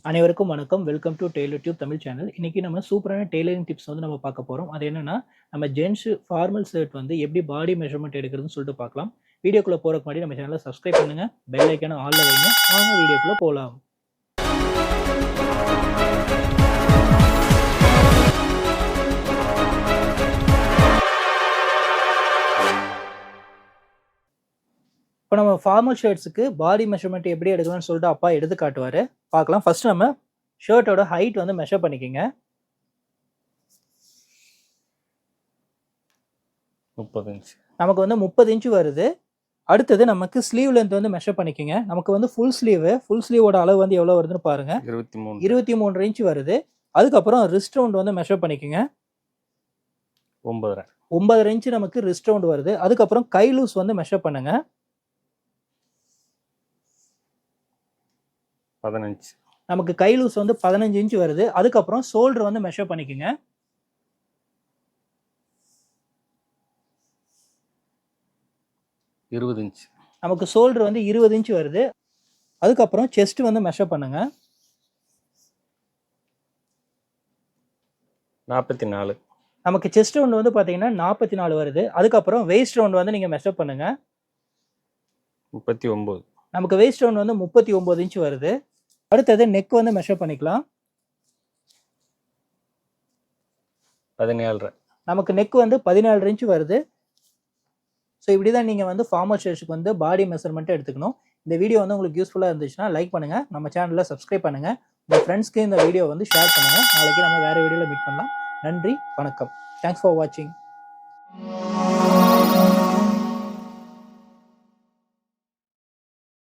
அனைவருக்கும் வணக்கம். Welcome to TailorTubeTamil channel. இன்னைக்கு நம்ம சூப்பரான டெய்லரிங் டிப்ஸ் வந்து நம்ம பார்க்க போறோம். அது என்னன்னா, நம்ம ஜென்ஸ் ஃபார்மல் ஷர்ட் வந்து எப்படி பாடி மெஷர்மென்ட் எடுக்கிறதுன்னு சொல்லிட்டு பார்க்கலாம். வீடியோக்குள்ள போறதுக்கு முன்னாடி நம்ம சேனலை சப்ஸ்கிரைப் பண்ணுங்க. பெல் ஐகானை ஆல்ல வைங்க. வாங்க வீடியோக்குள்ள போலாம். இப்போ நம்ம ஃபார்மல் ஷர்ட்ஸுக்கு பாடி மெஷர்மெண்ட் எப்படி எடுக்கலாம்னு சொல்லிட்டு அப்பா எடுத்து காட்டுவார். பார்க்கலாம். ஃபர்ஸ்ட் நம்ம ஷர்ட்டோட ஹைட் வந்து மெஷர் பண்ணிக்கோங்க. 30 இன்ச். நமக்கு வந்து 30 இன்ச் வருது. அடுத்தது நமக்கு ஸ்லீவ் லென்த் வந்து மெஷர் பண்ணிக்கோங்க. நமக்கு வந்து ஃபுல் ஸ்லீவோட அளவு வந்து எவ்வளோ வருதுன்னு பாருங்க. 23 இன்ச் வருது. அதுக்கப்புறம் ரிஸ்ட் ரவுண்ட் வந்து மெஷர் பண்ணிக்கோங்க. 9.5 இன்ச் நமக்கு ரிஸ்ட் ரவுண்ட் வருது. அதுக்கப்புறம் கை லூஸ் வந்து மெஷர் பண்ணுங்க. 15. நமக்கு கை லூஸ் வந்து 15 இன்ச் வருது. அதுக்கப்புறம் ஷோல்டர் வந்து மெஷர் பண்ணிக்கோங்க. 20 இன்ச். நமக்கு ஷோல்டர் வந்து 20 இன்ச் வருது. அதுக்கப்புறம் செஸ்ட் வந்து மெஷர் பண்ணுங்க. 44. நமக்கு செஸ்ட் ரவுண்ட் வந்து பார்த்தீங்கன்னா 44 வருது. அதுக்கப்புறம் வெயிஸ்ட் ரவுண்ட் வந்து நீங்கள் மெஷர் பண்ணுங்க. 39. நமக்கு வெயிஸ்ட் ரவுண்ட் வந்து 39 இன்ச் வருது. அடுத்தது நெக் வந்து மெஷர் பண்ணிக்கலாம். 17. நமக்கு நெக் வந்து 17 இன்ச் வருது. ஸோ இப்படி தான் நீங்கள் வந்து ஃபார்மல் ஷர்ட்ஸுக்கு வந்து பாடி மெஷர்மெண்ட்டை எடுத்துக்கணும். இந்த வீடியோ வந்து உங்களுக்கு யூஸ்ஃபுல்லாக இருந்துச்சுன்னா லைக் பண்ணுங்கள், நம்ம சேனலில் சப்ஸ்கிரைப் பண்ணுங்கள், உங்கள் ஃப்ரெண்ட்ஸ்க்கு இந்த வீடியோ வந்து ஷேர் பண்ணுங்கள். நாளைக்கு நம்ம வேறு வீடியோவில் மீட் பண்ணலாம். நன்றி, வணக்கம். தேங்க்ஸ் ஃபார் வாட்சிங்.